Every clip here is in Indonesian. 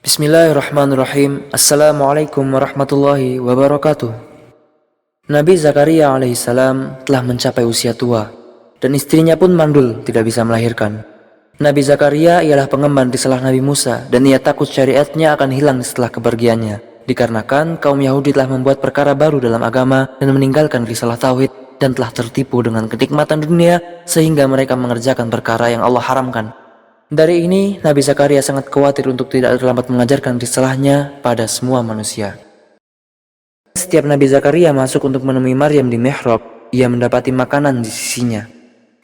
Bismillahirrahmanirrahim. Assalamualaikum warahmatullahi wabarakatuh. Nabi Zakaria alaihissalam telah mencapai usia tua dan istrinya pun mandul, tidak bisa melahirkan. Nabi Zakaria ialah pengemban risalah Nabi Musa dan ia takut syariatnya akan hilang setelah kepergiannya, dikarenakan kaum Yahudi telah membuat perkara baru dalam agama dan meninggalkan risalah tauhid dan telah tertipu dengan kenikmatan dunia sehingga mereka mengerjakan perkara yang Allah haramkan. Dari ini, Nabi Zakaria sangat khawatir untuk tidak terlambat mengajarkan risalahnya pada semua manusia. Setiap Nabi Zakaria masuk untuk menemui Maryam di mihrab, ia mendapati makanan di sisinya.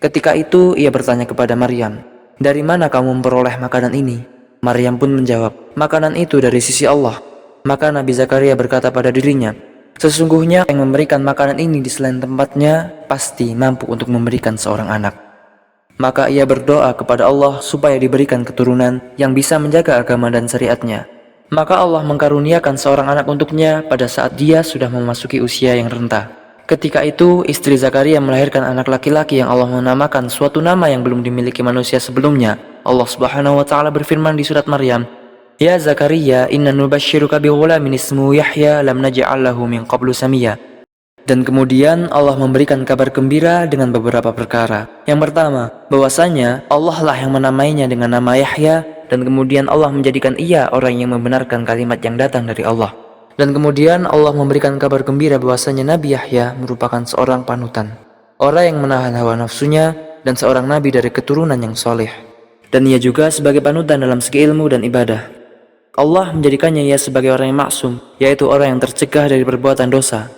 Ketika itu, ia bertanya kepada Maryam, "Dari mana kamu memperoleh makanan ini?" Maryam pun menjawab, "Makanan itu dari sisi Allah." Maka Nabi Zakaria berkata pada dirinya, "Sesungguhnya yang memberikan makanan ini di selain tempatnya, pasti mampu untuk memberikan seorang anak." Maka ia berdoa kepada Allah supaya diberikan keturunan yang bisa menjaga agama dan syariatnya. Maka Allah mengkaruniakan seorang anak untuknya pada saat dia sudah memasuki usia yang renta. Ketika itu, istri Zakaria melahirkan anak laki-laki yang Allah menamakan suatu nama yang belum dimiliki manusia sebelumnya. Allah Subhanahu wa taala berfirman di surat Maryam, "Ya Zakaria, inna nubashiruka bi ghulamin ismuhu Yahya lam naj'al lahu min qablu samiyya." Dan kemudian Allah memberikan kabar gembira dengan beberapa perkara. Yang pertama, bahwasanya Allah lah yang menamainya dengan nama Yahya, dan kemudian Allah menjadikan ia orang yang membenarkan kalimat yang datang dari Allah. Dan kemudian Allah memberikan kabar gembira bahwasanya Nabi Yahya merupakan seorang panutan, orang yang menahan hawa nafsunya, dan seorang nabi dari keturunan yang soleh. Dan ia juga sebagai panutan dalam segi ilmu dan ibadah. Allah menjadikannya ia sebagai orang yang maksum, yaitu orang yang tercegah dari perbuatan dosa.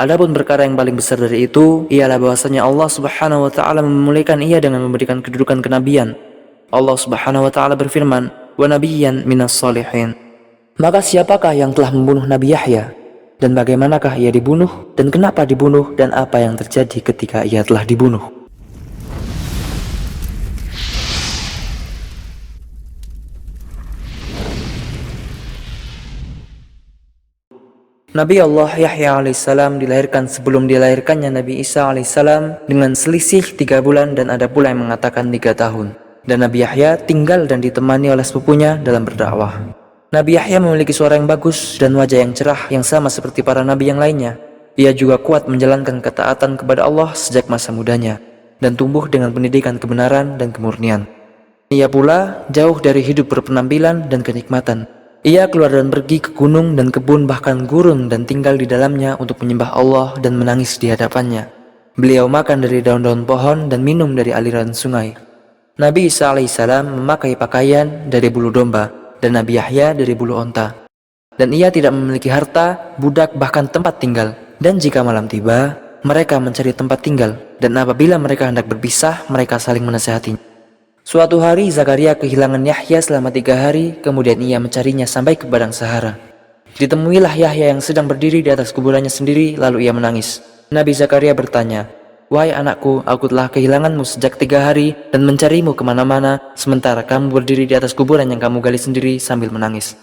Adapun perkara yang paling besar dari itu ialah bahwasanya Allah Subhanahu wa taala memuliakan ia dengan memberikan kedudukan kenabian. Allah Subhanahu wa taala berfirman, "Wa nabiyyan minas shalihin." Maka siapakah yang telah membunuh Nabi Yahya? Dan bagaimanakah ia dibunuh? Dan kenapa dibunuh? Dan apa yang terjadi ketika ia telah dibunuh? Nabi Allah Yahya alaihissalam dilahirkan sebelum dilahirkannya Nabi Isa alaihissalam dengan selisih 3 bulan, dan ada pula yang mengatakan 3 tahun. Dan Nabi Yahya tinggal dan ditemani oleh sepupunya dalam berdakwah. Nabi Yahya memiliki suara yang bagus dan wajah yang cerah yang sama seperti para nabi yang lainnya. Ia juga kuat menjalankan ketaatan kepada Allah sejak masa mudanya dan tumbuh dengan pendidikan kebenaran dan kemurnian. Ia pula jauh dari hidup berpenampilan dan kenikmatan. Ia keluar dan pergi ke gunung dan kebun, bahkan gurun, dan tinggal di dalamnya untuk menyembah Allah dan menangis di hadapannya. Beliau makan dari daun-daun pohon dan minum dari aliran sungai. Nabi Isa alaihissalam memakai pakaian dari bulu domba dan Nabi Yahya dari bulu onta. Dan ia tidak memiliki harta, budak, bahkan tempat tinggal. Dan jika malam tiba, mereka mencari tempat tinggal, dan apabila mereka hendak berpisah, mereka saling menasihati. Suatu hari Zakaria kehilangan Yahya selama 3 hari, kemudian ia mencarinya sampai ke padang Sahara. Ditemuilah Yahya yang sedang berdiri di atas kuburannya sendiri, lalu ia menangis. Nabi Zakaria bertanya, "Wahai anakku, aku telah kehilanganmu sejak 3 hari dan mencarimu kemana-mana, sementara kamu berdiri di atas kuburan yang kamu gali sendiri sambil menangis."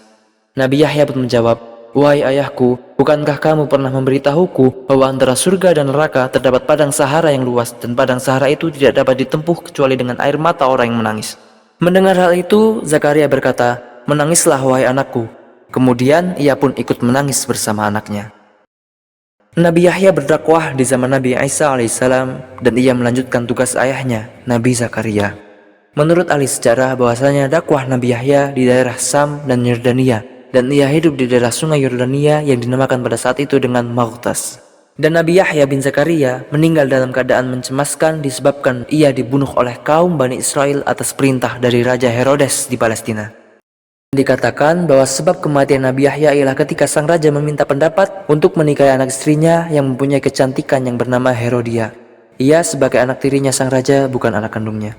Nabi Yahya pun menjawab, "Wahai ayahku, bukankah kamu pernah memberitahuku bahwa antara surga dan neraka terdapat padang Sahara yang luas, dan padang Sahara itu tidak dapat ditempuh kecuali dengan air mata orang yang menangis?" Mendengar hal itu, Zakaria berkata, "Menangislah wahai anakku." Kemudian ia pun ikut menangis bersama anaknya. Nabi Yahya berdakwah di zaman Nabi Isa alaihissalam, dan ia melanjutkan tugas ayahnya, Nabi Zakaria. Menurut ahli sejarah bahwasanya dakwah Nabi Yahya di daerah Sam dan Yordania, dan ia hidup di daerah sungai Yordania yang dinamakan pada saat itu dengan Maghtas. Dan Nabi Yahya bin Zakaria meninggal dalam keadaan mencemaskan disebabkan ia dibunuh oleh kaum Bani Israel atas perintah dari Raja Herodes di Palestina. Dikatakan bahwa sebab kematian Nabi Yahya ialah ketika sang raja meminta pendapat untuk menikahi anak istrinya yang mempunyai kecantikan yang bernama Herodia. Ia sebagai anak tirinya sang raja, bukan anak kandungnya.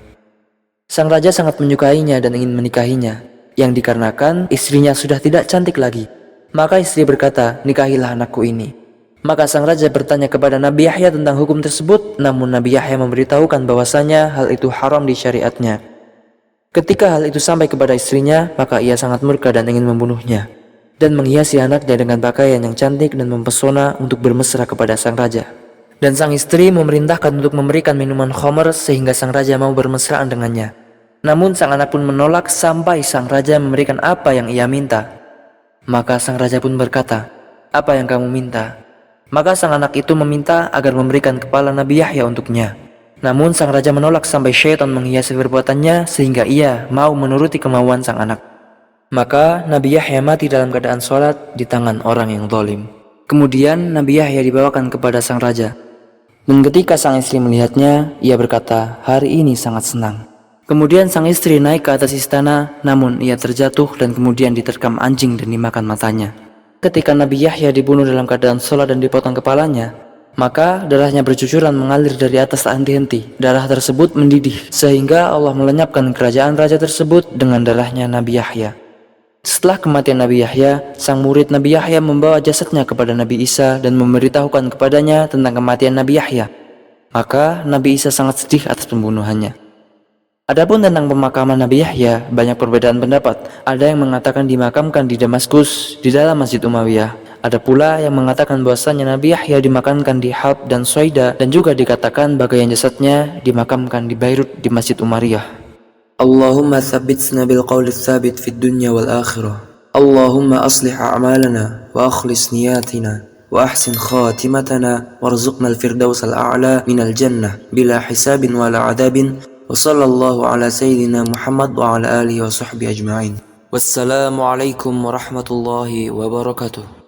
Sang raja sangat menyukainya dan ingin menikahinya, yang dikarenakan istrinya sudah tidak cantik lagi. Maka istri berkata, "Nikahilah anakku ini." Maka sang raja bertanya kepada Nabi Yahya tentang hukum tersebut, namun Nabi Yahya memberitahukan bahwasanya hal itu haram di syariatnya. Ketika hal itu sampai kepada istrinya, maka ia sangat murka dan ingin membunuhnya, dan menghiasi anaknya dengan pakaian yang cantik dan mempesona untuk bermesra kepada sang raja. Dan sang istri memerintahkan untuk memberikan minuman khamr sehingga sang raja mau bermesraan dengannya. Namun sang anak pun menolak sampai sang raja memberikan apa yang ia minta. Maka sang raja pun berkata, "Apa yang kamu minta?" Maka sang anak itu meminta agar memberikan kepala Nabi Yahya untuknya. Namun sang raja menolak sampai syaitan menghiasi perbuatannya sehingga ia mau menuruti kemauan sang anak. Maka Nabi Yahya mati dalam keadaan sholat di tangan orang yang zalim. Kemudian Nabi Yahya dibawakan kepada sang raja. Dan ketika sang istri melihatnya, ia berkata, "Hari ini sangat senang." Kemudian sang istri naik ke atas istana, namun ia terjatuh dan kemudian diterkam anjing dan dimakan matanya. Ketika Nabi Yahya dibunuh dalam keadaan sholat dan dipotong kepalanya, maka darahnya bercucuran mengalir dari atas tak henti-henti. Darah tersebut mendidih, sehingga Allah melenyapkan kerajaan raja tersebut dengan darahnya Nabi Yahya. Setelah kematian Nabi Yahya, sang murid Nabi Yahya membawa jasadnya kepada Nabi Isa dan memberitahukan kepadanya tentang kematian Nabi Yahya. Maka Nabi Isa sangat sedih atas pembunuhannya. Adapun tentang pemakaman Nabi Yahya, banyak perbedaan pendapat. Ada yang mengatakan dimakamkan di Damaskus, di dalam Masjid Umayyah. Ada pula yang mengatakan bahwasanya Nabi Yahya dimakamkan di Halb dan Suaida, dan juga dikatakan bagian jasadnya dimakamkan di Beirut di Masjid Umayyah. Allahumma tsabbitna bil qawli tsabit fid dunya wal akhirah. Allahumma aslih a'malana wa akhlis niyatina wa ahsin khatimatana warzuqna al-firdaus al-a'la minal jannah bila hisabin wala adabin. وصلى الله على سيدنا محمد وعلى آله وصحبه أجمعين والسلام عليكم ورحمة الله وبركاته.